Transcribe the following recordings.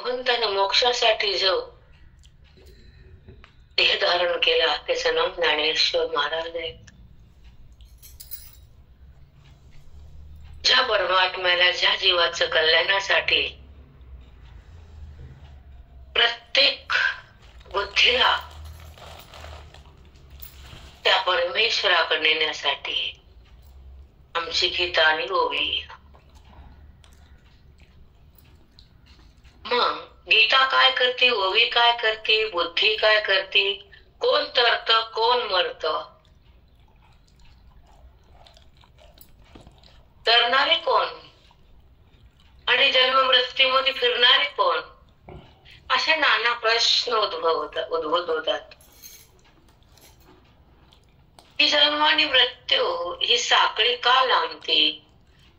भगवंताने मोक्षासाठी जो देह धारण केला त्याचं नाव ज्ञानेश्वर महाराज आहे. ज्या परमात्म्याला, ज्या जीवाचं कल्याणासाठी प्रत्येक बुद्धीला त्या परमेश्वराकडे नेण्यासाठी आमची गीता आणि ओवी. मग गीता काय करते, ओवी काय करते, बुद्धी काय करते, कोण तरत कोण मरत, तरणारे कोण आणि जन्म मृत्यूमध्ये फिरणारे कोण, असे नाना प्रश्न उद्भवत होतात. ही जन्म आणि मृत्यू ही साखळी का लांबते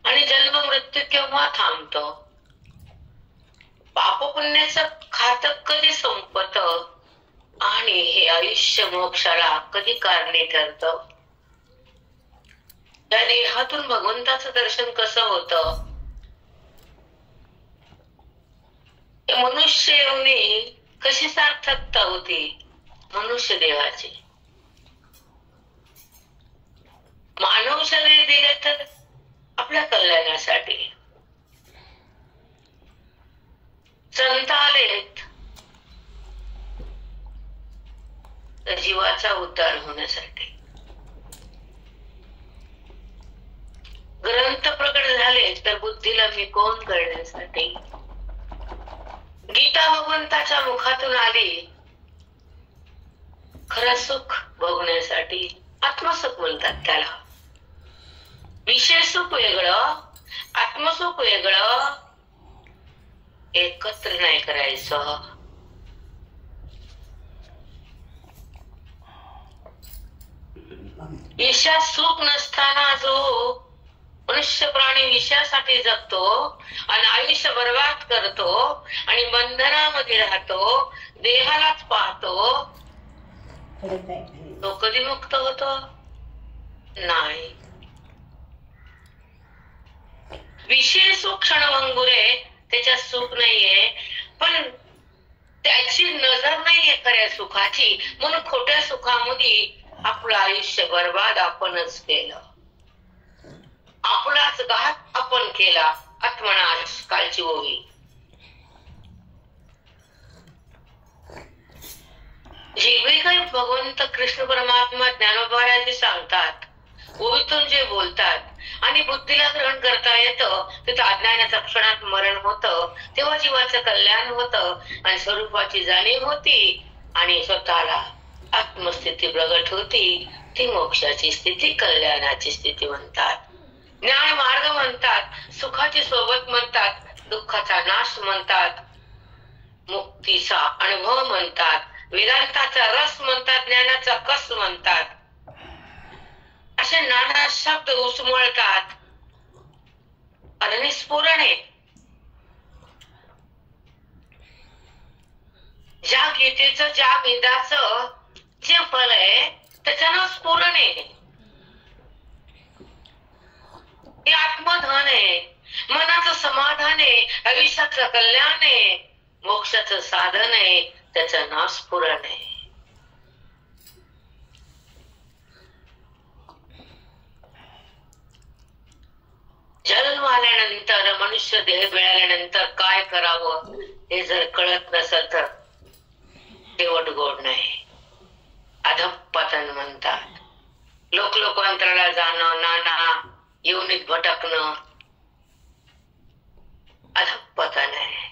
आणि जन्म मृत्यू केव्हा थांबतो, पाप पुण्याचं खातं कधी संपत आणि हे आयुष्य मोक्षाला कधी कारणे ठरत, या देहातून भगवंताचं दर्शन कसं होतं, मनुष्य येऊनी कशी सार्थकता होती मनुष्य देहाची. मानव शरीर दिले तर आपल्या कल्याणासाठी, संत आलेत तर जीवाचा उद्धार होण्यासाठी, ग्रंथ प्रकट झाले तर बुद्धीला मी कोण करण्यासाठी, गीता भगवंताच्या मुखातून आली खरं सुख भोगण्यासाठी. आत्मसुख म्हणतात त्याला. विषय सुख वेगळं, आत्मसुख वेगळं, एकत्र नाही करायचं. ईशा सुख नसताना जो मनुष्य प्राणी विषयासाठी जगतो आणि आयुष्य बर्बाद करतो आणि बंधनामध्ये राहतो, देहालाच पाहतो, तो कधी मुक्त होतो नाही. विषय सुख क्षणभंगुरे, त्याच्यात सुख नाहीये, पण त्याची नजर नाहीये खऱ्या सुखाची, म्हणून खोट्या सुखामध्ये आपलं आयुष्य बर्बाद आपणच केलं, आपलाच घात आपण केला. आत्मनाश कालची ओवी. जे काही भगवंत कृष्ण परमात्मा ज्ञानोबाराजी सांगतात, ओवीतून जे बोलतात आणि बुद्धीला ग्रहण करता येतं, तिथं अज्ञानाच्या क्षणात मरण होतं, तेव्हा जीवाचं कल्याण होतं आणि स्वरूपाची जाणीव होती आणि स्वतःला आत्मस्थिती प्रगट होती. ती मोक्षाची स्थिती, कल्याणाची स्थिती म्हणतात. ज्ञान मार्ग म्हणतात, सुखाची सोबत म्हणतात, दुःखाचा नाश म्हणतात, मुक्तीचा अनुभव म्हणतात, वेदांताचा रस म्हणतात, ज्ञानाचा कस म्हणतात. असे नाना शब्द उसमळतात आणि स्फुरण आहे. ज्या गीतेचं, ज्या वेदाचं जे फल आहे त्याच्यानं स्फुरण आहे. हे आत्मधन आहे, मनाचं समाधान आहे, आयुष्याचं कल्याण आहे, मोक्षाचं साधन आहे, त्याचं नाव स्फुरण आहे. जन्म आल्यानंतर, मनुष्य देह मिळाल्यानंतर काय करावं हे जर कळत नसेल तर शेवट गोड नाही. अधःपतन म्हणतात. लोकांतराला जाणं, नाना योनीत भटकणं अधःपतन आहे.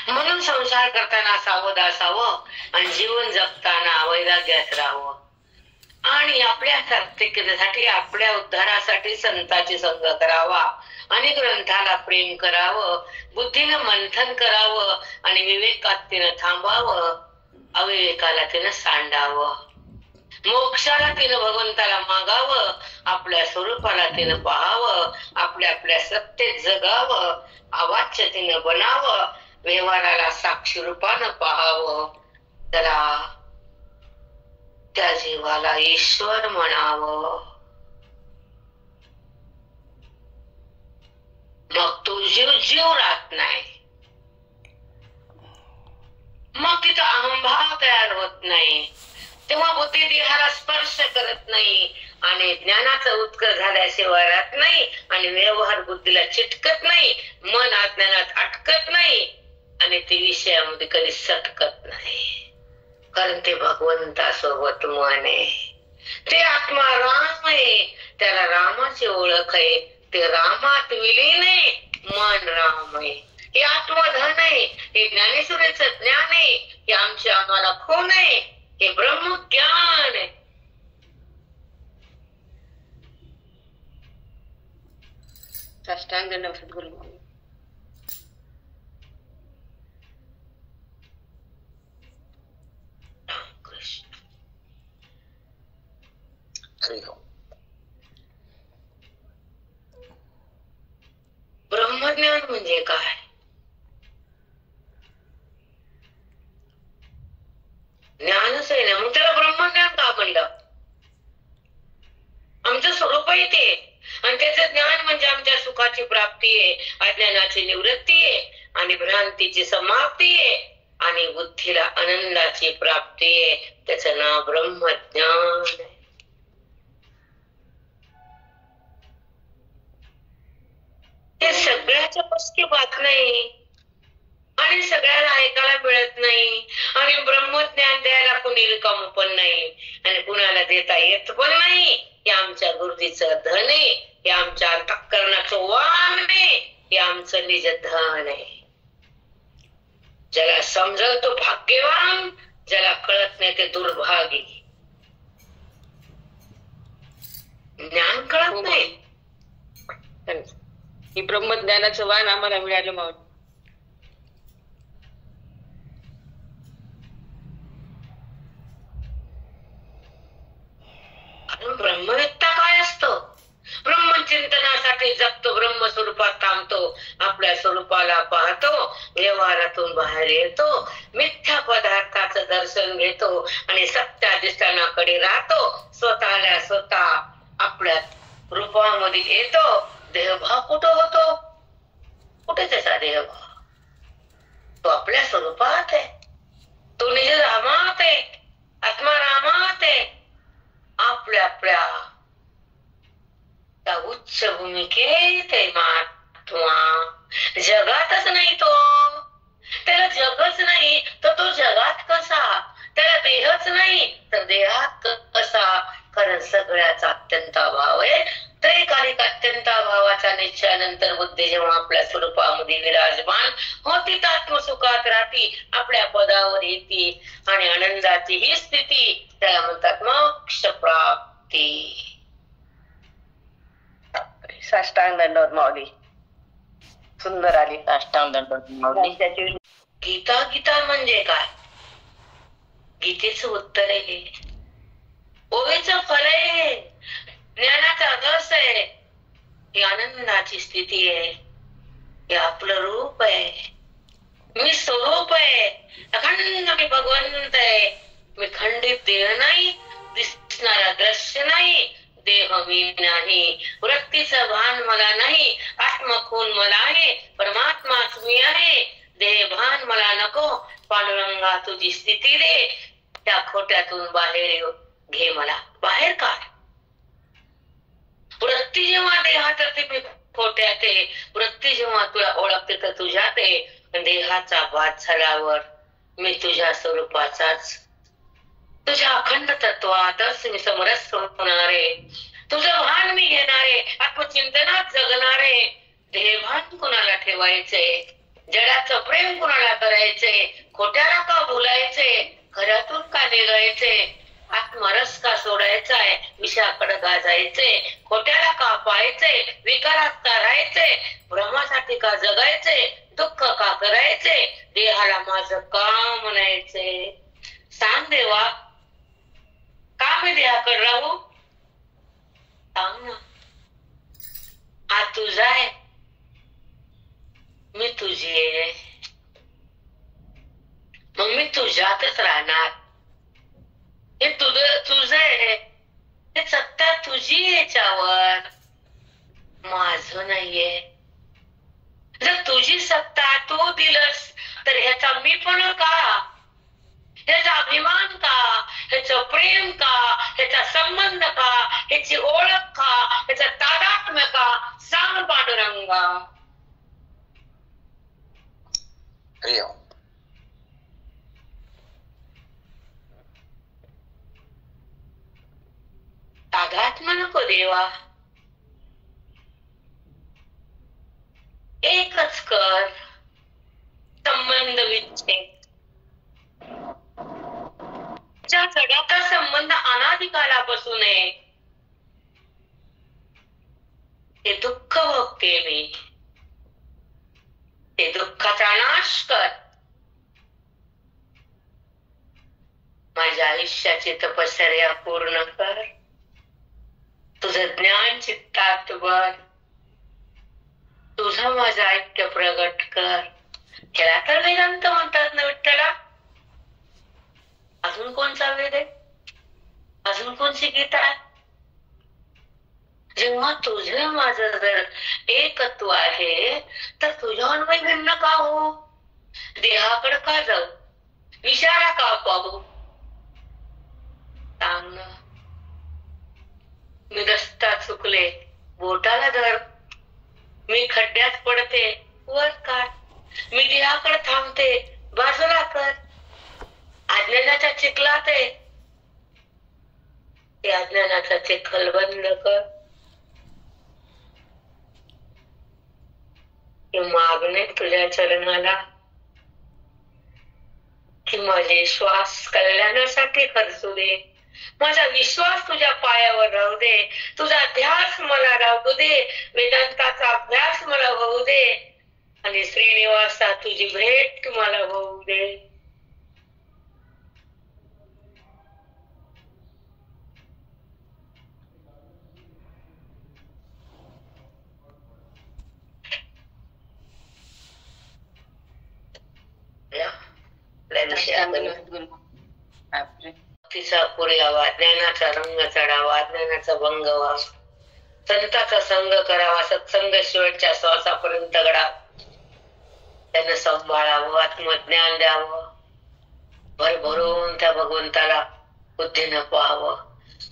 म्हणून संसार करताना सावध असावं आणि जीवन जगताना वैराग्यात राहावं आणि आपल्या सार्थक्यतेसाठी, आपल्या उद्धारासाठी संताची संग करावा आणि ग्रंथाला प्रेम करावं, बुद्धीनं मंथन करावं आणि विवेकात तिनं थांबावं, अविवेकाला तिनं सांडावं. मोक्षाला तिनं भगवंताला मागावं, आपल्या स्वरूपाला तिनं पाहावं, आपल्या सत्तेत जगावं, अवाच्य तिनं बनावं, व्यवहाराला साक्षी रूपानं पाहावं. जरा त्या जीवाला ईश्वर म्हणावं. मग तो जीव जीव राहत नाही, मग तिथं अहंभाव तयार होत नाही, तेव्हा बुद्धी देहाला स्पर्श करत नाही आणि ज्ञानाचा उत्कर्ष झाल्याशिवाय राहत नाही आणि व्यवहार बुद्धीला चिटकत नाही, मन अज्ञानात अटकत नाही आणि ते विषयामध्ये कधी सटकत नाही, कारण ते भगवंतासोबत मन आहे, ते आत्मा राम आहे, त्याला रामाची ओळख आहे, ते रामात विलीन आहे, मन राम आहे, हे आत्मधन आहे, हे ज्ञानेश्वरीचं ज्ञान आहे, हे आमच्या आम्हाला खून आहे, हे ब्रह्मज्ञान आहे. साष्टांग दंड सद्गुरू. ब्रह्मज्ञान म्हणजे काय? ज्ञानच आहे ना, मग त्याला ब्रह्मज्ञान का म्हणलं? आमचं स्वरूप आहे ते, आणि त्याचं ज्ञान म्हणजे आमच्या सुखाची प्राप्ती आहे, अज्ञानाची निवृत्ती आहे आणि भ्रांतीची समाप्ती आहे आणि बुद्धीला आनंदाची प्राप्ती आहे, त्याचं नाव ब्रह्मज्ञान आहे. ते सगळ्याच्या पस्की बात नाही आणि सगळ्याला ऐकायला मिळत नाही आणि ब्रह्मज्ञान द्यायला कुणी रिकाम पण नाही आणि कुणाला देता येत पण नाही. हे आमच्या गुरुजीचं धन आहे, हे आमच्या अंतःकरणाचं वाण आहे, हे आमचं निज धन आहे. ज्याला समजल तो भाग्यवान, ज्याला कळत नाही ते दुर्भागी. ज्ञान कळत नाही, हे ब्रह्मज्ञानाचं वाण आम्हाला मिळालं. मग ब्रह्मविद्या काय असतं? ब्रह्मचिंतनासाठी जगतो, ब्रह्मस्वरूपात थांबतो, आपल्या स्वरूपाला पाहतो, व्यवहारातून बाहेर येतो, मिथ्या पदार्थाचं दर्शन घेतो आणि सत्याधिष्ठानाकडे राहतो, स्वतःला स्वतः आपल्या रूपामध्ये येतो. देहभाव कुठं होतो? कुठे त्याचा देहभाव? तो आपल्या स्वरूपात आहे, तो निज रामात आहे, आत्मा रामात आहे, आपल्या आपल्या त्या उच्च भूमिकेत आहे महात्मा. जगातच नाही तो, त्याला जगच नाही तर तो जगात कसा? त्याला देहच नाही तर देहात कसा? कारण सगळ्याचा अत्यंत अभाव आहे. त्रैकालिक अत्यंत अभावाच्या निश्चयानंतर बुद्धी जेव्हा आपल्या स्वरूपामध्ये विराजमान होती, आत्मसुखात राहती, आपल्या पदावर येते आणि आनंदाची ही स्थिती, त्याला म्हणतात मोक्ष प्राप्ती. साष्टांग दंडवत माऊली. सुंदर आली साष्टांग दंडवत माऊली. गीता गीता म्हणजे काय? गीतेचं उत्तर आहे, ओवीचं फल आहे, ज्ञानाचा रस आहे, ही आनंदाची स्थिती आहे, हे आपलं रूप आहे, मी स्वरूप आहे, अखंड मी भगवंत आहे, मी खंडित देह नाही, दिसणारा दृश्य नाही, देह मी नाही, वृत्तीचं भान मला नाही, आत्मखून मला आहे, परमात्माच मी आहे, देह भान मला नको, पांडुरंगा तुझी स्थिती दे, त्या खोट्यातून बाहेर येऊ घे मला. बाहेर काढ. वृत्ती जेव्हा देहात ते मी खोट्यात आहे, वृत्ती जेव्हा तुला ओळखते तर तुझ्यात आहे, देहाचा बाध झाल्यावर मी तुझ्या स्वरूपाचाच, तुझ्या अखंड तत्वातच मी समरस होणारे, तुझं भान मी घेणारे, आत्मचिंतनात जगणारे. देहभान कुणाला ठेवायचे? जडाचं प्रेम कुणाला करायचे? खोट्याला का बोलायचे? घरातून का निघायचे? आत्मरस का सोडायचा आहे? विषयाकडे का जायचे? खोट्याला का पाहायचे? विकारात का राहायचे? भ्रमासाठी का जगायचे? दुःख का करायचे? देहाला माझं का म्हणायचे? सांग देवा, का मी देहाकडे राहू? सांग ना. हा तुझा आहे, मी तुझी आहे, मग मी तुझ्यातच राहणार. हे तुझं आहे, हे सत्ता तुझी याच्यावर, माझं नाहीये. जर तुझी सत्ता तू दिलस तर ह्याचा मीपणा का, ह्याचा अभिमान का, ह्याचं प्रेम का, ह्याचा संबंध का, ह्याची ओळख का, ह्याचा तादात्म्य का, सांग पांडुरंगा. तादात्म्य नको देवा, एकच कर संबंध विच्छेद. ज्या जगाचा संबंध अनादिकालापासून आहे ते दुःख भोगते मी, ते दुःखाचा नाश कर. माझ्या आयुष्याची तपश्चर्या पूर्ण कर. तुझं ज्ञान चित्तात भर. तुझं माझं ऐक्य प्रगट कर. त्याला तर वेदांत म्हणतात ना विठ्ठला. अजून कोणचा वेद आहे, अजून कोणची गीता आहे. जेव्हा तुझं माझं जर एकत्व आहे तर तुझ्यावर मी भिन्न का हो, देहाकडे का जाऊ, विचारा का पाहू. सांग ना. मी रस्ता चुकले बोटाला धर, मी खड्ड्यात पडते वर काढ, मी देहाकडे थांबते बाजूला कर. अज्ञानाच्या चिखलात आहे ते अज्ञानाचा चिखल बंद कर. मागणे तुझ्या चरणाला की माझे श्वास कल्याणासाठी खर्चू दे. माझा विश्वास तुझ्या पायावर राहू दे. तुझा ध्यास मला राहू दे. वेदांताचा अभ्यास मला होऊ दे. आणि श्रीनिवासा तुझी भेट मला होऊ दे. तिचा पुऱ्यावा, ज्ञानाचा रंग चढावा, ज्ञानाचा भंग व्हावा, संताचा संग करावा, सत्संग शेवटच्या श्वासापर्यंत घडावा. त्यानं सांभाळावं, आत्मज्ञान द्यावं, भरभरून त्या भगवंताला बुद्धीनं पाहावं.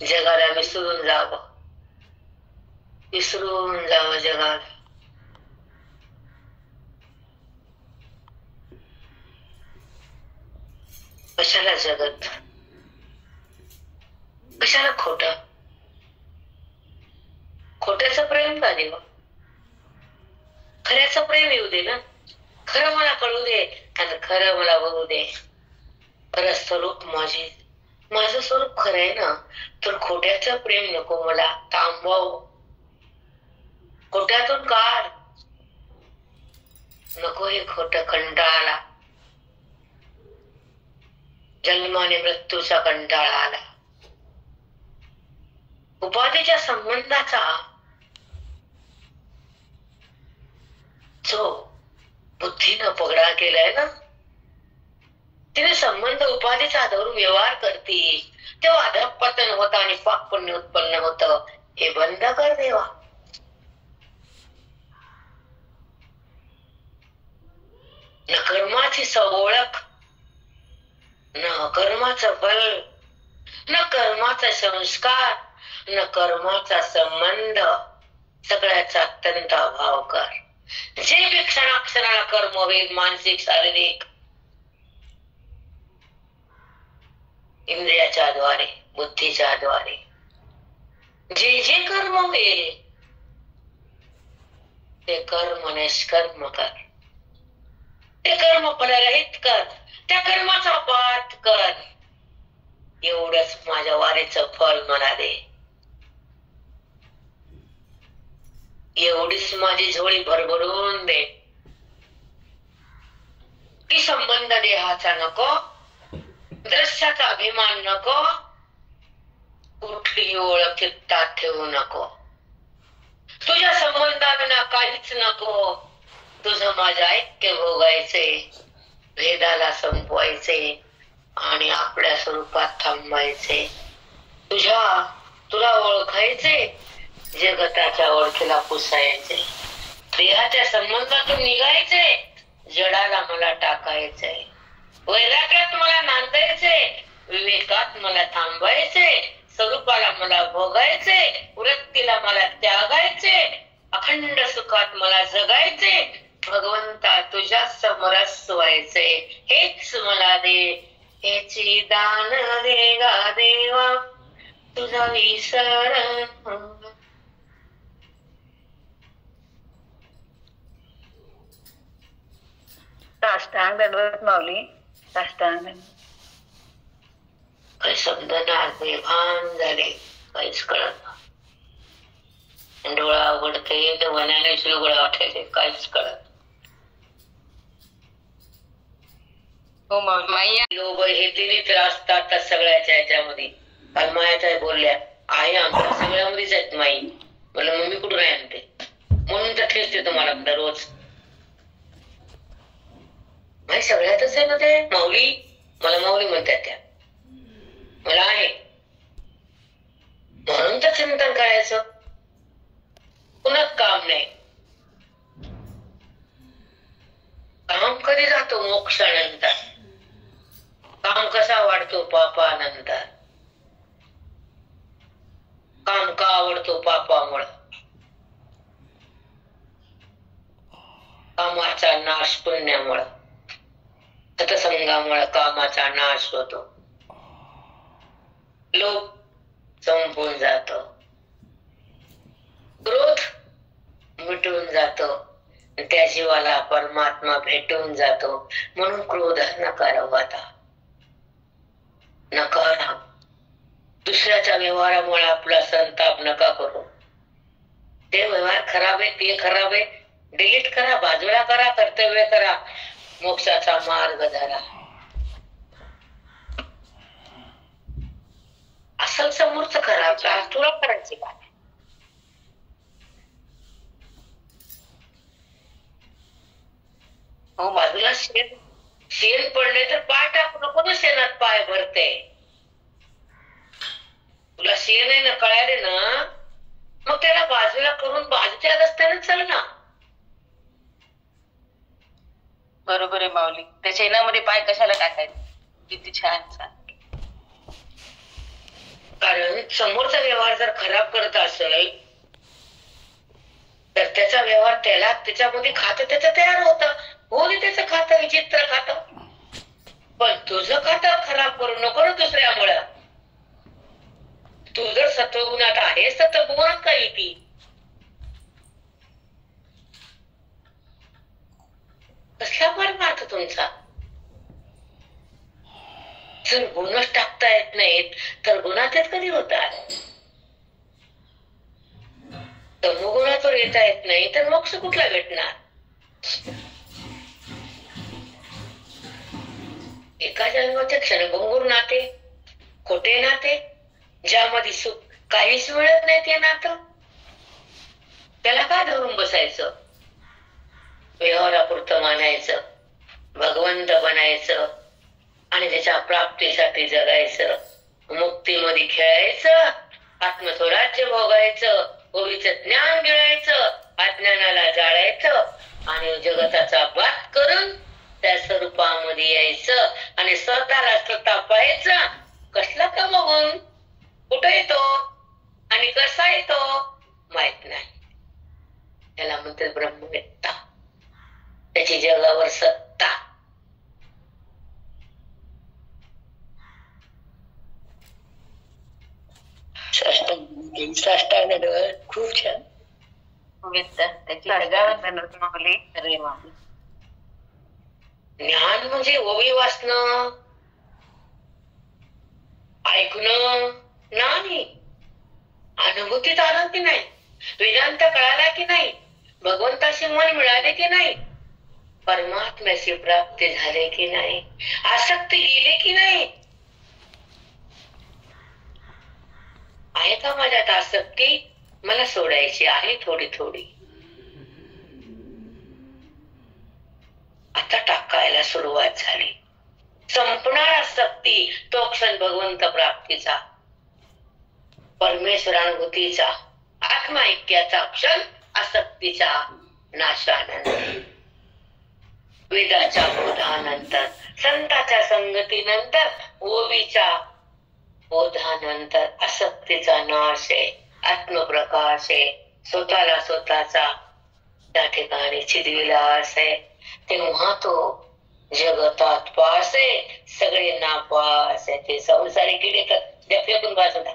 जगाला विसरून जावं, विसरून जावं जगाला. कशाला जगत, कशाला खोट, खोट्याचं प्रेम का देवा. खऱ्याचं प्रेम येऊ दे ना. खरं मला कळू दे आणि खरं मला बघू दे. खरं स्वरूप माझं स्वरूप खरं आहे ना, तर खोट्याचं प्रेम नको मला. थांबव, खोट्यातून काढ. नको हे खोट कंटाळा. जन्म आणि मृत्यूचा कंटाळा आला. उपाधीच्या संबंधाचा जो बुद्धीनं पगडा केलाय ना, तिने संबंध उपाधीचा धरून व्यवहार करते, तेव्हा अधःपतन होतं आणि पाप पुण्य उत्पन्न होतं. हे बंद कर देवा. न कर्माची सवोळख, न कर्माचं बल, न कर्माचा संस्कार, न कर्माचा संबंध, सगळ्याचा अत्यंत अभाव कर. जे बी क्षणाक्षणाला कर्म होईल, मानसिक शारीरिक, इंद्रियाच्या द्वारे, बुद्धीच्या द्वारे जे जे कर्म होईल ते कर्म निष्कर्म कर. ते कर्म फलरहित कर. त्या कर्माचा पाठ कर. एवढंच माझ्या वारीचं फल मला दे. एवढीच माझी झोळी भरभरून दे. की संबंध देहाचा नको, दृश्याचा अभिमान नको, कुठलीही ओळख चित्तात ठेवू नको. तुझ्या संबंधाविना काहीच नको. तुझं माझं ऐक्य भोगायचे, भेदाला संपवायचे आणि आपल्या स्वरूपात थांबायचे. तुला ओळखायचे, जगताच्या ओळखीला पुसायचे. देहाच्या संबंधातून निघायचंय, जडाला मला टाकायचंय, वैराग्यात मला नांदायचंय, विवेकात मला थांबायचंय, स्वरूपाला मला भोगायचंय, वृत्तीला मला त्यागायचंय, अखंड सुखात मला जगायचंय, भगवंता तुझ्या समरस व्हायचंय, हेच मला दे, हेची दान दे गा देवा, तुझा विसर. साष्टांग दंडवत माऊली, साष्टांग दंडवत. काही शब्द ना बेभान झाले, काहीच कळत नाही. डोळा उघडते वनाने शिवगोळा वाटायचे, काहीच कळत. हो माऊली. लोभ हे तिन्ही त्रास असतात सगळ्याच्या ह्याच्यामध्ये. काल मायाच्या बोलल्या आहे आमच्या सगळ्यामध्येच आहेत माई. मला मम्मी कुठून आहे म्हणते, म्हणून तर ठेचते तुम्हाला दररोज. माई सगळ्यातच आहे ना ते. माऊली मला माऊली म्हणतात त्या, मला आहे म्हणून तर चिंतन करायचं. पुन्हा काम नाही. काम कधी जातो मोक्षानंतर, काम कसा वाढतो पापानंतर. काम का आवडतो पापामुळे, कामाचा नाश पुण्यामुळे, सत्संगामुळे कामाचा नाश होतो, लोभ संपून जातो, क्रोध मिटून जातो, त्या जीवाला परमात्मा भेटून जातो. म्हणून क्रोध नकारावा, नकारा. दुसऱ्याच्या व्यवहारामुळे आपला संताप नका करू. ते व्यवहार खराब आहे, ते खराब आहे, डिलीट करा, बाजूला करा, कर्तव्य करा, मोक्षाचा मार्ग धरा. असल समोरच खराब का तुला करायची का? हो, बाजूला शेण पडले तर पाय टाकू नको ना, शेणात पाय भरते. तुला शेण आहे ना, कळाले ना, मग त्याला बाजूला करून बाजूच्या रस्त्याने चल ना. बरोबर आहे माऊली. त्या शेणामध्ये पाय कशाला टाकायचे? किती छान छान. कारण समोरचा व्यवहार जर खराब करत असेल तर त्याचा व्यवहार त्याला त्याच्यामध्ये खातं त्याचं तयार होतं. हो दे त्याचं खातं, विचित्र खातं, पण तुझं खातं खराब करू नको ना दुसऱ्यामुळे. तू जर सत्वगुणात आहेस तर तत्वगुणात का येते? कसला परमार्थ तुमचा? जर गुणच टाकता येत नाहीत तर गुणातीत कधी होतात? तमोगुणातून येता येत नाही तर मोक्ष कुठला भेटणार? एका जन्माचे क्षणभंगूर नाते, खोटे नाते, ज्यामध्ये सुख काहीच मिळत नाही, ते नातं त्याला का धरून बसायचं? व्यवहारापुरतं मानायचं, भगवंत बनायचं आणि त्याच्या प्राप्तीसाठी जगायचं, मुक्तीमध्ये खेळायचं, आत्मस्वराज्य भोगायचं, ओवीचं ज्ञान गिळायचं, अज्ञानाला जाळायचं आणि जगताचा बात करून त्या स्वरूपामध्ये यायचं आणि स्वतःला स्वतः पाहायचं. कसला का बघून कुठं येतो आणि कसा येतो माहित नाही. त्याला म्हणतात ब्रह्मवेत्ता, त्याची जगावर सत्ता. साष्टांग खूप छान. त्याची जगावर माऊली. अरे माऊली, ज्ञान म्हणजे ओवी वाचणं, ऐकणं नाही. अनुभूतीत आलं की नाही? वेदांत कळाला की नाही? भगवंताशी मन मिळाले की नाही? परमात्म्याची प्राप्ती झाली की नाही? आसक्ती गेली की नाही? आहे का माझ्यात आसक्ती? मला सोडायची आहे थोडी थोडी. आता टाकायला सुरुवात झाली. संपणार आसक्ती तो क्षण भगवंत प्राप्तीचा, परमेश्वरानुभूतीचा, आत्मा ऐक्याचा क्षण आसक्तीचा. नाशानंतर, वेदाच्या बोधानंतर, संताच्या संगतीनंतर, ओवीच्या बोधानंतर आसक्तीचा नाश आहे, आत्मप्रकाश आहे, स्वतःचा त्या ठिकाणी चिदविलास आहे. तेव्हा तो जगतात पास आहे, सगळे नापास आहे. ते संसारी किडे तर त्या फेकून बाजूला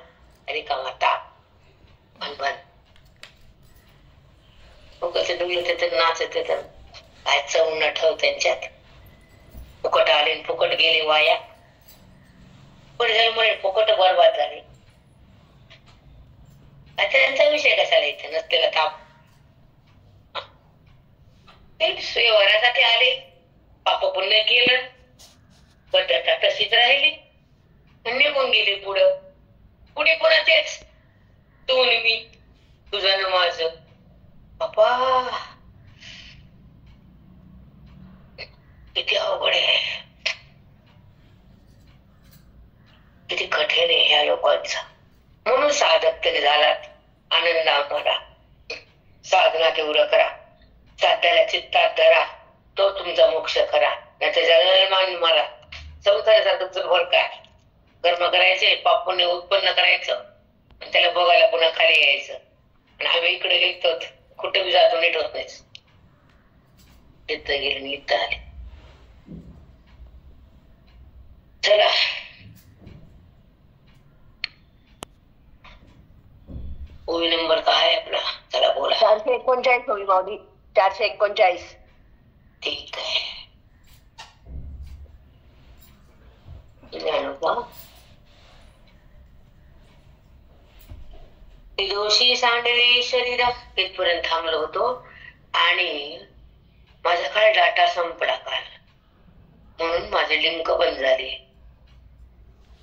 रिकामा ताप अनबन फुकट डुलते तर नाचते तर काय चव न ठेव त्यांच्यात. फुकट आले आणि फुकट गेले वाया. पण जन्मले फुकट बरबाद झाले. आता त्यांचा विषय कशाला इथे नसलेला ताप. व्यवहारासाठी आले, पाप पुण्य केलं, पद्धत तशीच राहिली, निघून गेले पुढं. पुढे पुन्हा तेच तू आणि मी, तुझं न माझं. बापा किती अवघड आहे, किती कठीण आहे ह्या लोकांचं. म्हणून साधक तरी झालात, आनंद आम्हाला. साधना तीव्र करा, साध्याला चित्तात धरा, तो तुमचा मोक्ष करा. नाही तर जगाला मान मारा. संसारासारखं भर काय कर्म करायचे, पाप पुण्य उत्पन्न करायचं आणि त्याला बघायला पुन्हा खाली यायचं. आणि आम्ही इकडे लिहितो कुठे बी जातो नीट होत नाहीच. तिथं गेले आणि इथं आले. चला ओवी नंबर काय आहे आपला, चला बोला. 439 होईल माऊली. 439. ठीक आहे. ज्ञानोबा दोषी सांडले शरीर इथपर्यंत थांबलो होतो आणि माझा काय डाटा संपला काल, म्हणून माझे लिंक बंद झाले.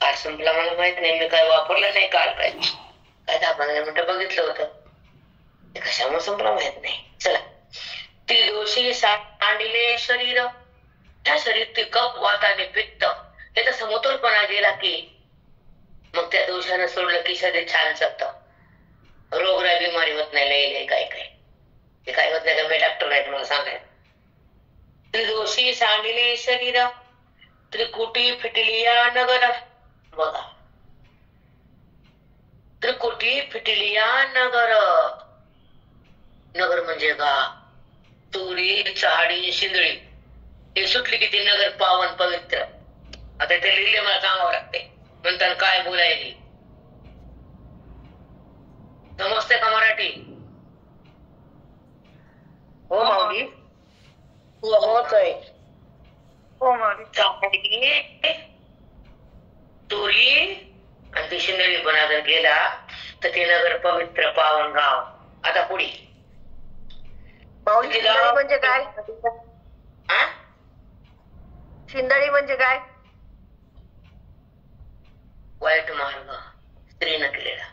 काल संपला मला माहित नाही, मी काय वापरलं नाही काल. काय 10-15 मिनिटं बघितलं होतं, ते कशामुळे संपला माहित नाही. चला. ती दोषी सांडले शरीर, त्या शरीर ते कफ वात आणि पित्त याचा समतोलपणा गेला की मग त्या दोषानं सोडलं की शरीर छान चालतं. रोगराई बिमारी होत नाही. लय काय ते काय होत नाही का, मी डॉक्टर नाही तुम्हाला सांगायला. त्रिदोषी सांडले शरीर, त्रिकुटी फिटलिया नगर. बघा, त्रिकुटी फिटलिया नगर. नगर म्हणजे गाव. तुरी चहाडी शिंदळी हे सुटली की ती नगर पावन पवित्र. आता ते लिहिले मला सांगावं लागते, नंतर काय बोलायली. समजते का मराठी? हो माऊली. होत आहे. हो माऊली. चहाडी तुरी आणि ती शिंदळी पण जर गेला तर ते नगर पवित्र पावन गाव. आता पुढे माऊली, शिंदळी म्हणजे काय? हा, शिंदळी म्हणजे काय? वाईट मार्ग स्त्रीनं केलेला.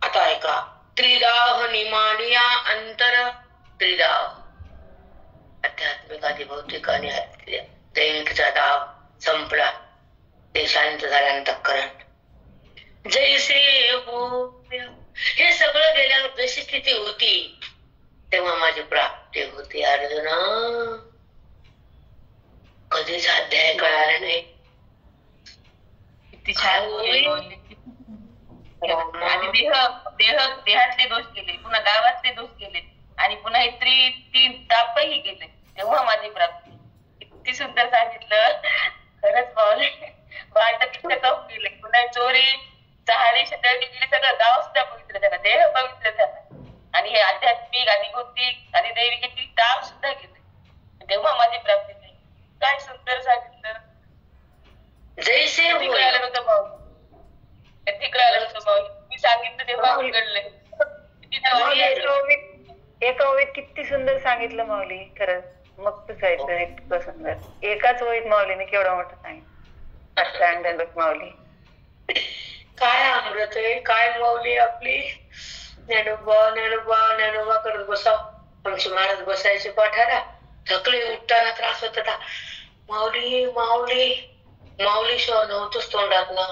आता ऐका. त्रिदाह निमानिया अंतर. त्रिदाह आध्यात्मिक आधी भौतिक आणि दैविकचा दाव संपला. ते शांत झाल्यानंतर करण जैसे हो. हे सगळं गेल्यावर जशी स्थिती होती तेव्हा माझी प्राप्ती होती. अर्जुना कधीच अध्याय कळाला नाही. किती छान बोलली माऊली. आधी देहातले दोष गेले, पुन्हा गावातले दोष गेले आणि पुन्हा हे तीन तापही गेले, तेव्हा माझी प्राप्ती. किती सुंदर सांगितलं खरंच माऊली. वाटत किती कप गेले, पुन्हा चोरी चहाडी शिंदळी गेली, सगळं गाव सुद्धा पवित्र झालं, देह पवित्र झाला आणि हे आध्यात्मिक आधी भौतिक आधी दैविक ताप सुद्धा गेले, तेव्हा माझी प्राप्ती झाली. काय सुंदर सांगितलं. जैसे कधी कळालं होतं माऊली, कधी कळालं होतं माऊली. मी सांगितलं तेव्हा उघडलंय. एका ओळीत किती सुंदर सांगितलं माऊली. खरंच मस्तच आहे. इतकं सुंदर एकाच ओळीत माऊलीने केवढं मोठं सांगितलं. माऊली काय अमृत आहे, काय माऊली आपली. ज्ञानोबा ज्ञानोबा ज्ञानोबा करत बसाव. आमची महाराज बसायचे पाठाला, थकले, उठताना त्रास होत होता. माऊली माऊली माऊली शिवाय नव्हतंच तोंडात ना.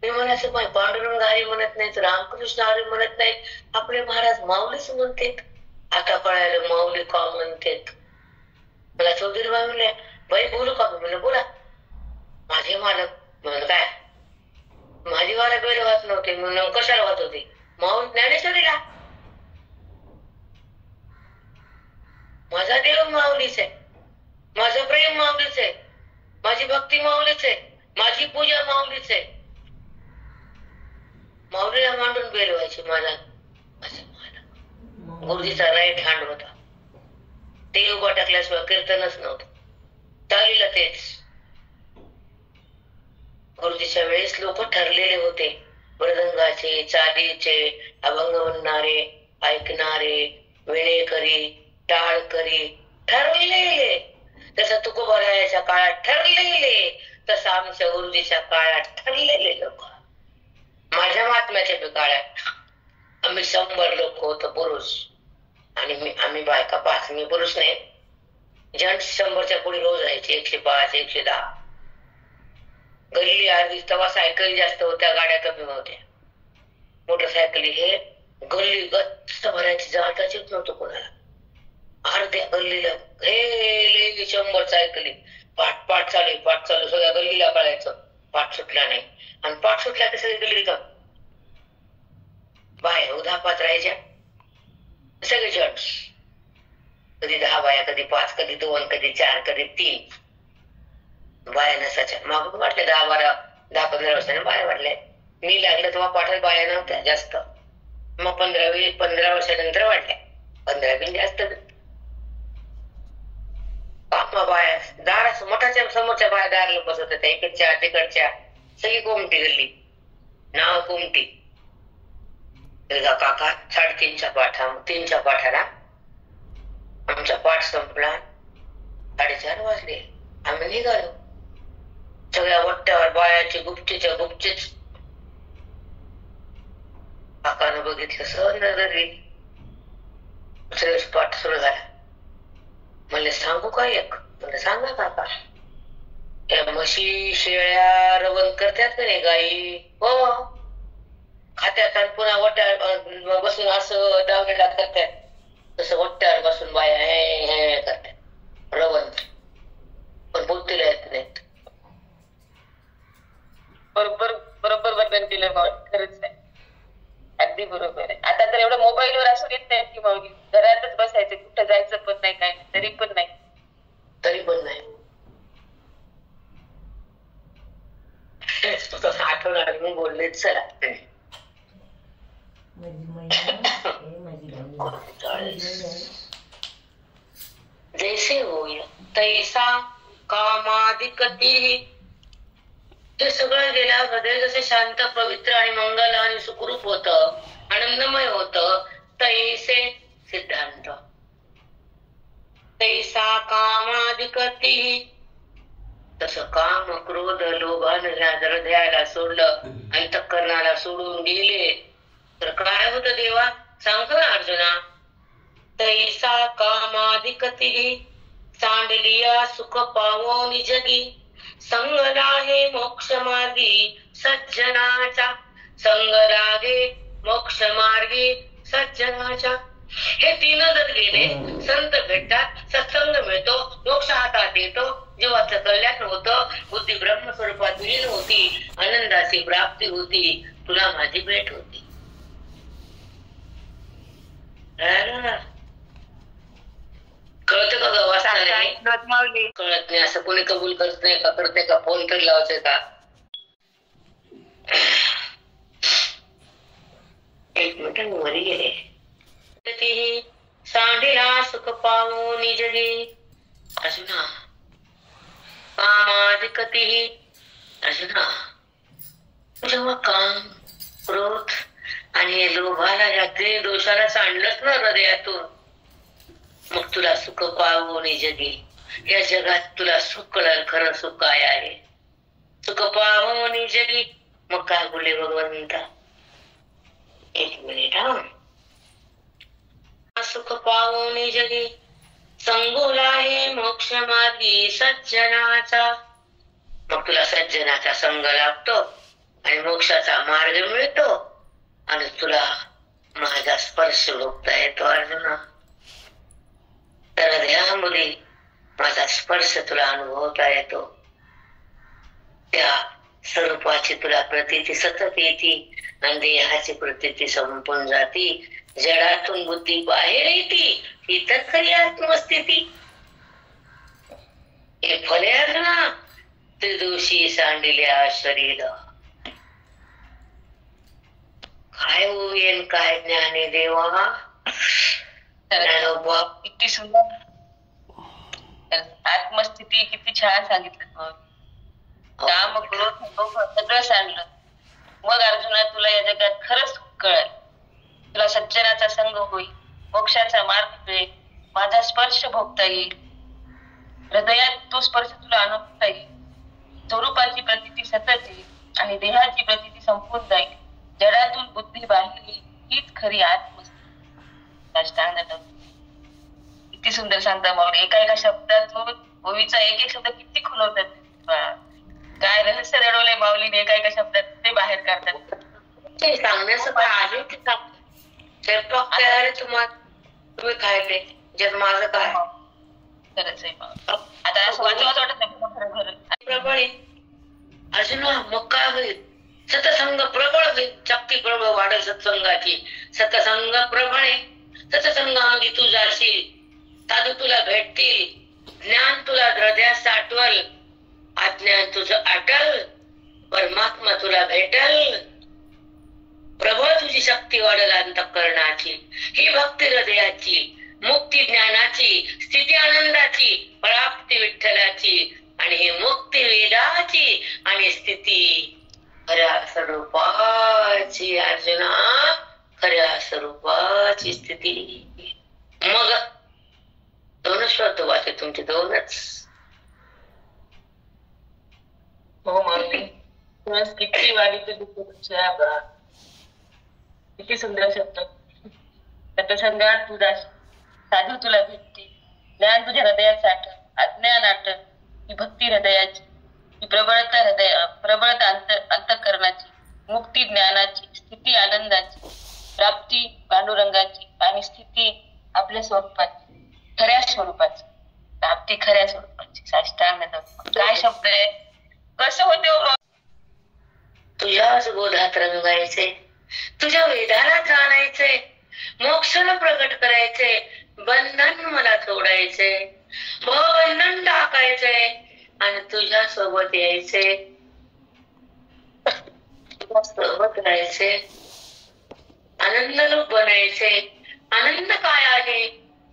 मी म्हणायचं माय पांडुरंग हरी म्हणत नाहीत, रामकृष्ण हरी म्हणत नाहीत, आपले महाराज माऊलीच म्हणतात. आता कळायला माऊली का म्हणतात. मला चौधरी बाई म्हणले, बाई बोलू का? मी म्हणलं बोला. माझे मालक म्हणून काय माझी वाला बेल वाहत नव्हते, म्हणून कशाला वाहत होते? माऊली ज्ञानेश्वरीला. माझा देव माऊलीच आहे, माझं प्रेम माऊलीच आहे, माझी भक्ती माऊलीच आहे, माझी पूजा माऊलीच आहे. माऊलीला मांडून बेल व्हायची मला. गुरुजीचा राईट हँड होता. ते उभा टाकल्याशिवाय कीर्तनच नव्हतं. चालीला तेच. गुरुजीच्या वेळेस लोक ठरलेले होते, मृदंगाचे, चालीचे, अभंग म्हणणारे, ऐकणारे, विणेकरी, टाळकरी, ठरलेले. तसं तुकोबारायाच्या काळात ठरलेले, तसं आमच्या गुरुजीच्या काळात ठरलेले लोक. माझ्या महात्म्याच्या बी काळात आम्ही 100 लोक होतो पुरुष, आणि आम्ही बायका 5. मी पुरुष नाही. जेंट्स 100च्या पुढे रोज राहायचे, 105, 110. गल्ली अर्धी. तेव्हा सायकली जास्त होत्या, गाड्या कमी होत्या. मोटरसायकली हे गल्ली गच्च भरायची, जाताचीच नव्हतं कोणाला. अर्ध्या गल्लीला हे 100 सायकली पाठ पाठ चालू सगळ्या गल्लीला कळायचं. पाठ सुटला नाही, आणि पाठ सुटला की सगळी गल्ली का बाय 10-5 राहायच्या. सगळे जेंट्स. कधी 10 बाया, कधी 5, कधी 2, कधी 4, कधी 3 बाया नसायच्या. मागून वाटले 10-15 वर्षाने बाया वाढल्या. मी लागलं तेव्हा पाठात बाया नव्हत्या जास्त. मग 15 वर्षानंतर वाढल्या. 15 बिन जास्त. बाया दार मोठ्याच्या समोरच्या बाया दारला बसत होत्या, इकडच्या तिकडच्या. सगळी कोमटी गल्ली, नाव कोमटी. काका 3:30च्या पाठा, 3च्या पाठाला आमचा पाठ संपला. 4:30 वाजले. आम्ही निघालो. सगळ्या वट्ट्यावर बायाची गुपचीच्या गुपचीच. काकानं बघितलं, सहज नजर गेली. दुसऱ्या पाठ सुरू झाला. म्हणले सांगू का एक? म्हणलं सांगा काका. त्या म्हशी शेळ्या रवण करतात का नाही गाई? हो. खात्यात आणि पुन्हा वट्यावर बसून असं डावलेला करतात, तसं वट्यावर बसून बाया हे हे करतात रवण, पण बुद्धीला येत नाहीत. बरोबर बरोबर वर्णन केलं माऊली. खरंच आहे, अगदी बरोबर आहे. आता तर एवढं मोबाईलवर असं येत नाही की माऊली घरातच बसायचं, कुठं जायचं पण नाही, काय नाही. तरी पण नाही. आठवण म्हणून बोलले. चला जैसे होय तैसा कामाधिकती. ते सगळं गेल्या हृदय जसे शांत, पवित्र आणि मंगल आणि सुखरूप होत, आनंदमय होत, तैसे सिद्धांत. तैसा कामाधिकती. तसं काम, क्रोध, लोभान हृदयाला सोडलं, अंतःकरणाला सोडून गेले तर काय होतं देवा? सांगतो ना अर्जुना. तैसा कामाधिकती सांडलिया सुख पावो निजगी. संग लागे मोक्ष मार्गी सज्जनाचा. संग लागे मोक्ष मार्गी सज्जनाचा. हे 3 जर गेले, संत भेटतात, सत्संग मिळतो, मोक्ष हातात येतो, जीवाचं कल्याण होतं, बुद्धी ब्रह्मस्वरूपात विलीन होती, आनंदाची प्राप्ती होती, तुला माझी भेट होती. कळतं का गं? कळत नाही. असं कोणी कबूल करत नाही का? करते का? फोन तरी लावायचे का? एक मिनिट वरी गेले. सांडीला सुख पावो निजगी. अर्जुना कामाधिकती. अर्जुना जेव्हा काम, क्रोध आणि लोभाला, या 3 दोषाला सांडलंच ना हृदयातून, मग तुला सुख पावो निजगी. या जगात तुला सुख कळलं, खरं सुख काय आहे. सुख पावो निजगी. मग काय बोलले भगवंता? एक मिनिट. सुख पावो निजगी. संगोला हे मोक्ष मार्गी सज्जनाचा. मग तुला सज्जनाचा संग लागतो, आणि मोक्षाचा मार्ग मिळतो आणि तुला माझा स्पर्श भोगता येतो अर्जुना. तर हृदयामध्ये माझा स्पर्श तुला अनुभवता येतो. त्या स्वरूपाची तुला प्रतीती सतत येते आणि देहाची प्रतीती संपून जाती. जडातून बुद्धी बाहेर येते, ही तर खरी आत्मस्थिती. हे फले अर्जुना त्रिदोषी सांडिल्या शरीर. काय होईन काय ज्ञानी देवा. ज्ञानोबा किती सुंदर आत्मस्थिती किती छान सांगितलं. काम क्रोध लोभ सगळं सांगलं. मग अर्जुना तुला या जगात खरंच सुख कळेल. तुला सज्जनाचा संग होईल, मोक्षाचा मार्ग मिळेल, माझा स्पर्श भोगता येईल, हृदयात तो स्पर्श तुला अनुभवता येईल. स्वरूपाची प्रतीती सतत येईल आणि देहाची प्रतीती संपून जाईल. जडातून बुद्धी बाहेर येईल, हीच खरी आत्मस्थिती. किती सुंदर सांगता माऊली. एका एका शब्दात ओवीचा एक एक शब्द किती खुलवतात. काय रहस्य दडवलंय माऊलीने एका एका शब्दात ते बाहेर काढतात. ते सांगण्याचं आहे ते स्वयंपाक तयार तुम्हाला तुम्ही खायले जग माझं काय. खरंच आहे माऊली. आता असं वाचवाच वाटत नाही प्रबळ अजून मग काय होईल. सतसंग प्रबळ होईल. शक्ती प्रबळ वाढेल सत्संगाची. सतसंग प्रबळ सतसंगामध्ये तू जाशील. साधू तुला भेटतील. ज्ञान तुला हृदयात साठवल. अज्ञान तुझं अटल. परमात्मा तुला भेटल. प्रबळ तुझी शक्ती वाढेल अंतःकरणाची. ही भक्ती हृदयाची, मुक्ती ज्ञानाची, स्थिती आनंदाची, प्राप्ती विठ्ठलाची आणि ही मुक्ती वेदाची आणि स्थिती खऱ्या स्वरूपाची. अर्जुना खऱ्या स्वरूपाची स्थिती. मग दोनच शब्द वाचे तुमचे दोनच. हो माऊली. किती वाढीचे किती सुंदर शब्द. सतसंगात तुझा साधू तुला भेटते. ज्ञान तुझ्या हृदयात साठल, अज्ञान आटल. ही भक्ती हृदयाची, ही प्रबळता अंतःकरणाची, मुक्ती ज्ञानाची, स्थिती आनंदाची, प्राप्ती पांडुरंगाची आणि स्थिती आपल्या स्वरूपाची, खऱ्या स्वरूपाची. प्राप्ती खऱ्या स्वरूपाची. साष्टांग काय शब्द आहे. कसं होते. तुझ्याच बोधात रंगायचे, तुझ्या वेदाला जाणायचे, मोक्षाला प्रगट करायचे, बंधन मला तोडायचे, बंधन टाकायचे आणि तुझ्या सोबत यायचे, सोबत राहायचे, आनंद रूप बनायचे. आनंद काय आहे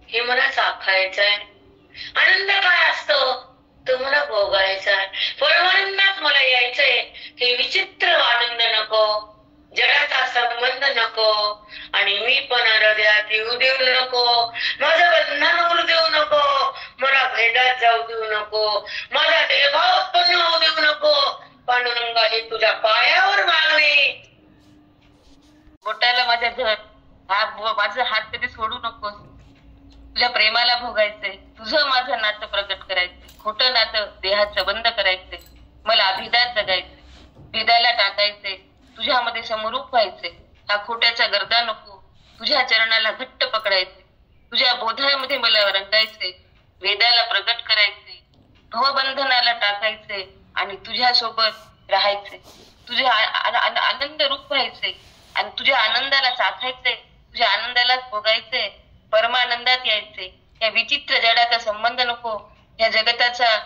हे मला चाखायचंय. आनंद काय असतो तो मला भोगायचा. परमानंदात मला यायचंय. हे विचित्र आनंद नको, जगाचा संबंध नको आणि मी पण हृदयात येऊ देऊ नको. माझं बंधन होऊ देऊ नको. मला भेदात जाऊ देऊ नको. माझा देहभाव उत्पन्न होऊ देऊ नको. पांडुरंगा हे तुझ्या पायावर मागणे. बोटाला माझ्या धर. माझा हात कधी सोडू नकोस. तुझ्या प्रेमाला भोगायचंय. तुझं माझं नातं प्रगट करायचंय. खोटं नातं देहाचं बंद करायचंय. मला अभिदात जगायचंय. भेदाला टाकायचंय. तुझ्यामध्ये समरूप व्हायचंय. हा खोट्याचा गर्दा नको. तुझ्या चरणाला घट्ट पकडायचे. तुझ्या बोधामध्ये मला रंगायचंय. वेदाला प्रगट करायचे. भवबंधनाला टाकायचे आणि तुझ्या सोबत राहायचे. तुझ्या आनंद रूप व्हायचे आणि तुझ्या आनंदाला चाखायचे. तुझ्या आनंदालाच भोगायचे. परमानंदात यायचे. या विचित्र जडाचा संबंध नको. या जगताचा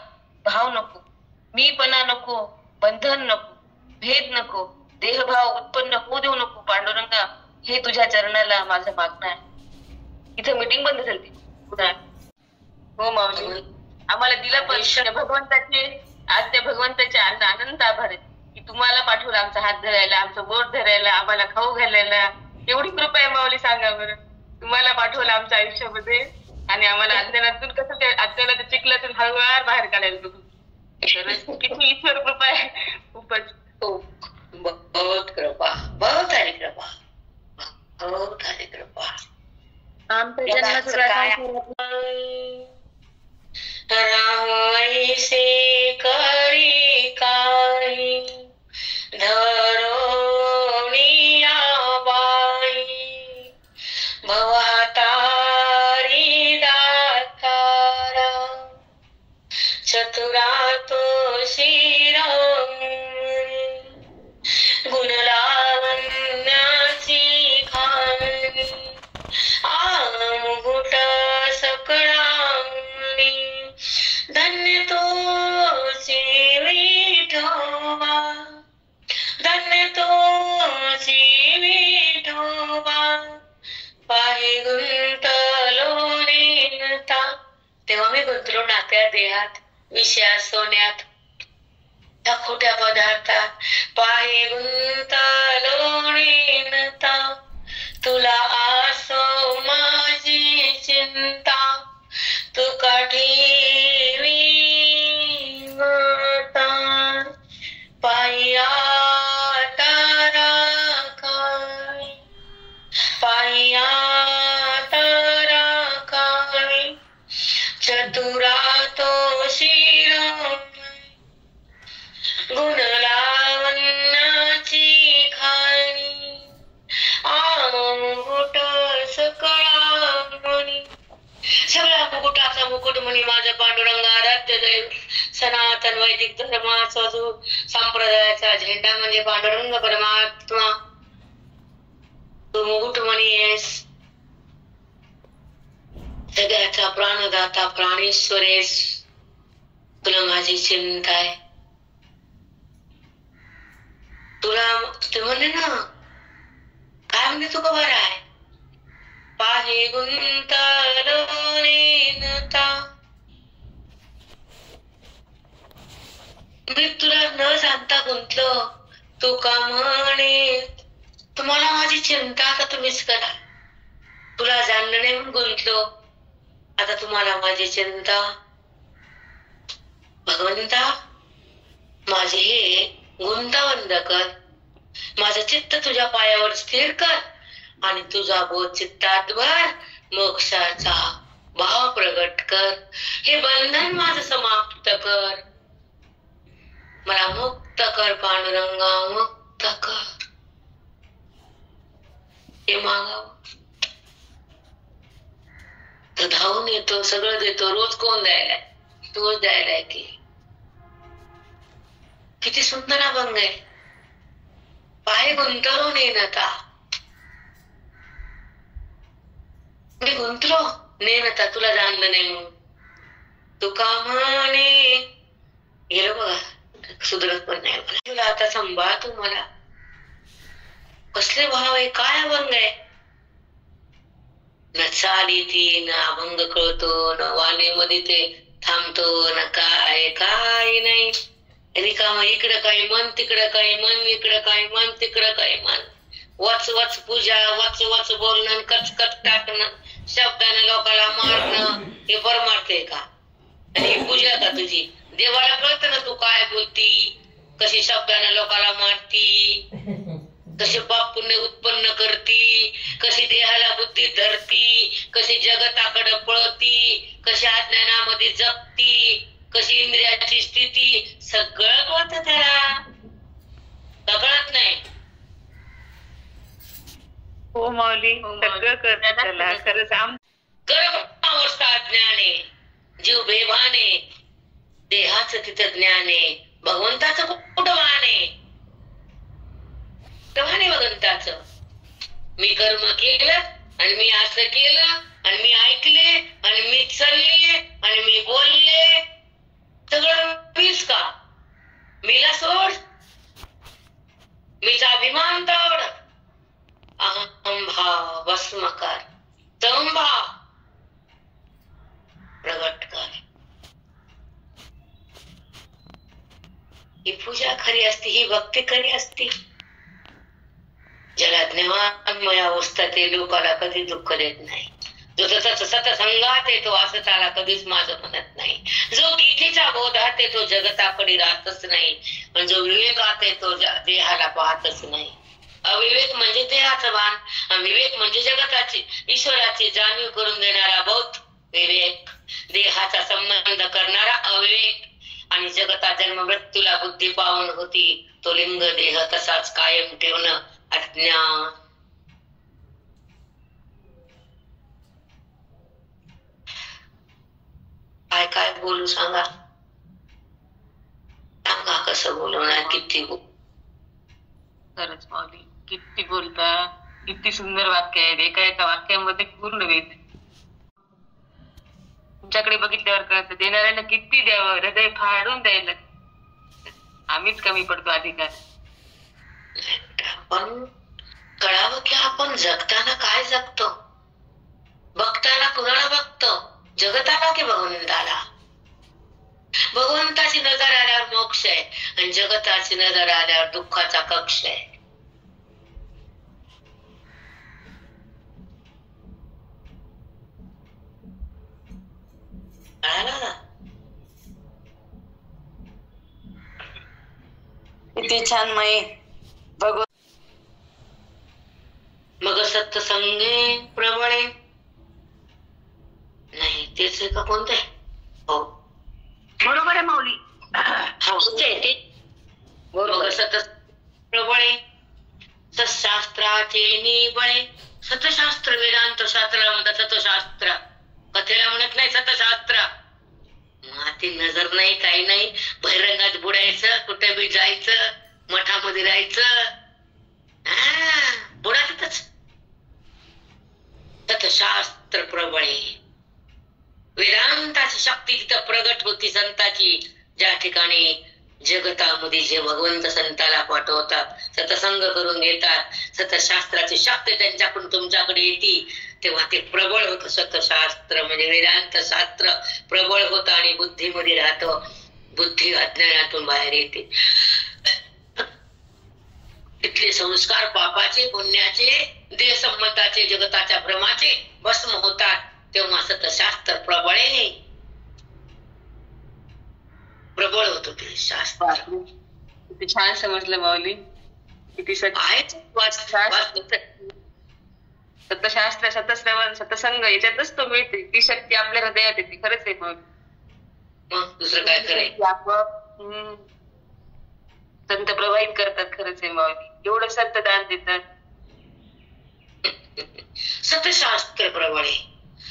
भाव नको. मीपणा नको. बंधन नको. भेद नको. देहभाव उत्पन्न होऊ देऊ नको. पांडुरंगा हे तुझ्या चरणाला माझं मागणं आहे. इथं मीटिंग बंद झाली. हो माऊली. आम्हाला दिला पण भगवंताचे आज त्या भगवंताचे अनंत आभार आहेत की तुम्हाला पाठवलं आमचा हात धरायला, आमचं बोट धरायला, आम्हाला खाऊ घालायला. एवढी कृपा आहे माऊली. सांगा बरं. तुम्हाला पाठवलं आमच्या आयुष्यामध्ये आणि आम्हाला अज्ञानातून कसं त्या अज्ञानाच्या चिखलातून हळूवार बाहेर काढायला तुम्ही. किती ईश्वर कृपा आहे. खूपच बहुत कृपा. बहुत सारी कृपा. बहुत सारी कृपा. आमचा जन्म सगळा राहायसे करी काही धर्म चतुरा तो श्रीराम गुण लावण्याची खाणी मुकुट सकळांनी धन्य तोची विठोबा धन्य तोची विठोबा पायी गुंतलो नेनता. तेव्हा मी गुंतलो नात्या देहात विषयात सोन्यात त्या खोट्या पदार्थात. पायी गुंतलो नेनता तुला आसो माझी चिंता तू काठीवी माता पायी आता राखाय पायी आता राखाय चतुरा तो शिरोमणी गुण लावण्याची खाणी मुकुट सकळांनी. सगळ्या मुकुटाचा मुकुट म्हणे माझा पांडुरंगा आराध्य दैव सनातन वैदिक धर्माचा जो संप्रदायाचा झेंडा म्हणजे पांडुरंग परमात्मा. तू मुकुट म्हणी आहेस सगळ्याचा प्राणदाता प्राणेश्वरेस. तुला माझी चिंता आहे. तुला ते म्हणे ना काय म्हणे तू खबर आहे पाहे गुंतलो नेनता. मी तुला न सांगता गुंतलो तू का म्हणे तुम्हाला माझी चिंता आता तुम्हीच करा. तुला जाणलं नाही म्हणून गुंतलो आता तुम्हाला माझी चिंता. भगवंता माझे हे गुंतावंद कर माझं चित्त तुझ्या पायावर स्थिर कर आणि तुझा बोध चित्तात भर मोक्षाचा भाव प्रगट कर. हे बंधन माझं समाप्त कर. मला मुक्त कर पांडुरंगा मुक्त कर. हे मागावं तर धावून येतो सगळं देतो. रोज कोण द्यायलाय तोच द्यायलाय की. किती सुंदर अभंग आहे. पाय गुंतलो नेनता मी गुंतलो नेनता तुला जाणलं नाही म्हणून तुका म्हणे गेलो बघा सुधरत पण नाही मला. तुला आता सांभाळ तू मला. कसले भाव आहे काय अभंग आहे. न चाली ती न अभंग कळतो न वाणीमध्ये ते थांबतो न काय काय नाही. रिकाम इकडं काही मन तिकडं काही मन इकडं काही मन तिकडं काही मन. वच वच पूजा वच वच बोलणं कच कच टाकणं शब्दानं लोकांना मारणं हे परमार्थ का. आणि ही पूजा का तुझी. देवाला कळतं ना तू काय बोलती कशी शब्दानं लोकांना मारती कशी पाप पुण्य उत्पन्न करती कशी देहाला बुद्धी धरती कशी जगताकडे पळती कशी अज्ञानामध्ये जगती कशी इंद्रियाची स्थिती सगळं कळतं त्याला. कळत नाही. हो माऊली सगळं करत त्याला खरंच. कर्मावस्था ज्ञाने जीव बेभाने देहाचं तिथं ज्ञाने भगवंताचं कुठं वाहने भगवंताचं. मी कर्म केलं आणि मी असं केलं आणि मी ऐकले आणि मी चालले आणि मी बोलले सगळं मीच का. मीला सोड मीचा अभिमान तोड अहंभाव भस्म कर तंभाव प्रगट कर. ही पूजा खरी असती ही भक्ती खरी असती. ज्याला ज्ञानमय अवस्था ते लोकाला कधी दुःख देत नाही. जो सतसंगात येतो असं त्याला कधीच माझं म्हणत नाही. जो गीतेच्या बोधात येतो जगताकडे राहतच नाही. पण जो विवेकात येतो देहाला पाहतच नाही. अविवेक म्हणजे देहाचं भान विवेक म्हणजे जगताची ईश्वराची जाणीव करून देणारा बौद्ध विवेक. देहाचा संबंध करणारा अविवेक आणि जगता जन्म मृत्यूला बुद्धी पावून होती तो लिंग देह तसाच कायम ठेवणं अज्ञान. काय काय बोलू सांगा. कसं बोलवणार, किती खरंच माऊली किती बोलता, किती सुंदर वाक्य आहेत, एका एका वाक्यामध्ये पूर्ण वेद. तुमच्याकडे बघितल्यावर कळतं देणाऱ्यांना किती द्यावं, हृदय फाडून द्यायला आम्हीच कमी पडतो अधिकार. आपण कळावं की आपण जगताना काय जगतो, बघताना कुणाला बघतो, जगताना की भगवंताला. भगवंताची नजर आल्यावर मोक्ष आहे आणि जगताची नजर आल्यावर दुःखाचा कक्ष आहे. किती छान माई भगवत. मग सत्संगे प्रबळे नाही, तेच आहे का कोणते? हो बरोबर आहे माऊली. मग सत प्रबळे सत्शास्त्राचे निबळे. सतशास्त्र वेदांत शास्त्राला म्हणतात सतशास्त्र, कथेला म्हणत नाही सतशास्त्र. माती नजर नाही, काही नाही, बहिरंगात बुडायचं, कुठे बी जायचं, मठामध्ये राहायचं, बुडातच. सतशास्त्र प्रबळे, वेदांताची शक्ती तिथं प्रगट होती संताची. ज्या ठिकाणी जगतामध्ये जे भगवंत संताला पाठवतात, सत्संग करून घेतात, सतशास्त्राची शक्ती त्यांच्याकडून तुमच्याकडे येते, तेव्हा ते प्रबळ होतं. सतशास्त्र म्हणजे वेदांत शास्त्र प्रबळ होतं आणि बुद्धीमध्ये राहतं. बुद्धी अज्ञानातून बाहेर येते. तिथले संस्कार पापाचे, पुण्याचे, देहसंमताचे, जगताच्या भ्रमाचे भस्म होतात. तेव्हा सतशास्त्र प्रबळे प्रबळ होत ते शास्त्र. किती छान समजलं माऊली, किती सतशास्त्र, सतश्रवण, सतसंग याच्यातच तो मिळते, ती शक्ती आपल्या हृदयात येते. खरंच आहे माऊली. मग दुसरं काय करायचं? संत प्रवाहित करतात. खरंच आहे माऊली, एवढं संत दान देतात. सतशास्त्र प्रबळे.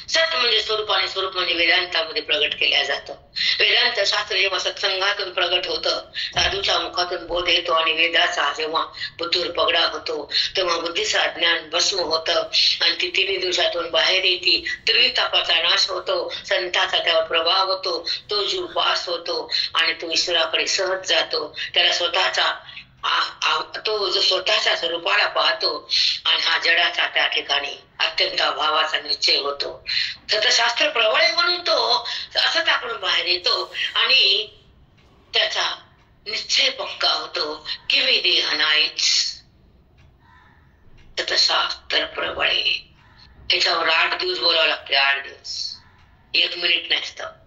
सत म्हणजे स्वरूप आणि स्वरूप म्हणजे वेदांतामध्ये प्रगट केल्या जातं. वेदांत शास्त्र जेव्हा सत्संगातून प्रगट होतं, साधूच्या मुखातून बोध येतो आणि वेदाचा जेव्हा बुद्धीवर पगडा होतो, तेव्हा बुद्धीचा ज्ञान भस्म होतं आणि ती 3 दिवसातून बाहेर येते. त्रितापाचा नाश होतो, संताचा त्यावर प्रभाव होतो, तो जीव पास होतो आणि तो ईश्वराकडे सहज जातो. त्याला स्वतःचा तो जो स्वतःच्या स्वरूपाला पाहतो आणि हा जडाचा त्या ठिकाणी अत्यंत अभावाचा निश्चय होतो. सतशास्त्र प्रबळे म्हणून तो असं आपण बाहेर येतो आणि त्याचा निश्चय पक्का होतो की मी देह नाहीच. सतशास्त्र प्रबळे. त्याच्यावर 8 दिवस बोलावं लागते. 8 दिवस, 1 मिनिट नसतं.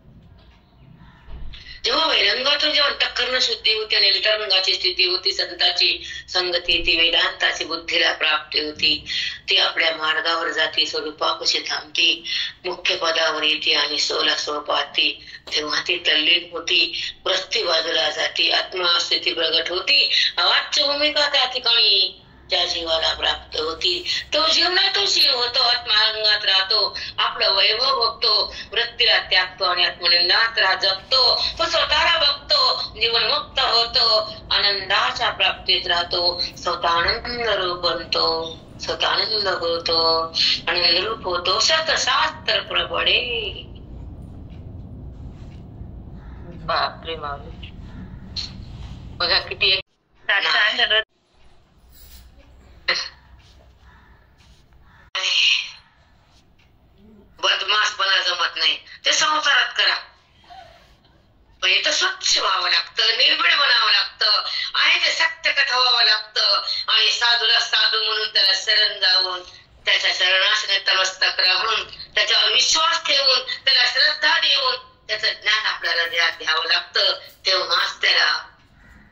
जेव्हा वैरंगातून जेव्हा अंतःकरण शुद्धी होती आणि अंतरंगाची स्थिती होती, संताची संगती, ती वेदांताची बुद्धीला प्राप्ती होती, ती आपल्या मार्गावर जाती, स्वरूपापाशी थांबती, मुख्य पदावर येते आणि सोला सो पाहती. तेव्हा ती तल्लीन होती, प्रस्थी बाजूला जाती, आत्मा स्थिती प्रगट होती. अवाच्य भूमिका त्या ठिकाणी त्या जीवाला प्राप्त होती. तो जीवनातोशी होतो, आत्मांगात राहतो, आपलं वैभव बघतो, वृत्तीला त्यागतो आणि आत्मनिंदात जगतो. तो स्वतःला बघतो, जीवनमुक्त होतो, आनंदाच्या प्राप्तीत राहतो, स्वतः आनंद रूप बनतो, स्वतः आनंद होतो, आनंद रूप होतो. सतशास्त्र प्रबळे. बापरे माऊली, बघा किती बदमाशपणा जमत नाही, ते संसारात करा. पण इथं स्वच्छ व्हावं लागतं, निर्भीड बनावं लागतं आणि ते सत्य कथा व्हावं लागतं. आणि साधूला साधू म्हणून त्याला शरण जाऊन, त्याच्या शरणास नतमस्तक राहून, त्याच्यावर विश्वास ठेवून, त्याला श्रद्धा देऊन त्याचं ज्ञान आपल्याला घ्यावं लागतं. तेव्हाच त्याला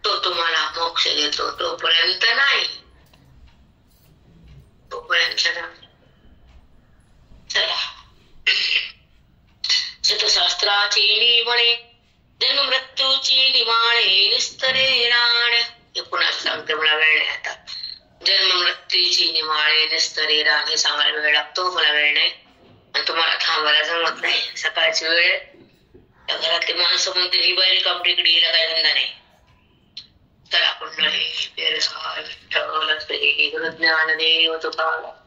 तो तुम्हाला मोक्ष देतो. तोपर्यंत नाही, तोपर्यंत नाही. चला, सतशास्त्राची निवळे, जन्म मृत्यूची निवाळे, निस्तरे राण. हे पुन्हा सांगते, मला वेळ नाही आता. जन्म मृत्यूची निवाळे, निस्तरे राण हे सांगायला वेळ लागतो, मला वेळ नाही आणि तुम्हाला थांबायला जमत नाही. सकाळची वेळ, त्या घरातली माणसं म्हणते ही बाहेर काम टेकडी, हिला काय धंदा नाही. चला कुंडली विठ्ठल श्री गुरुज्ञानदेव तुकाराम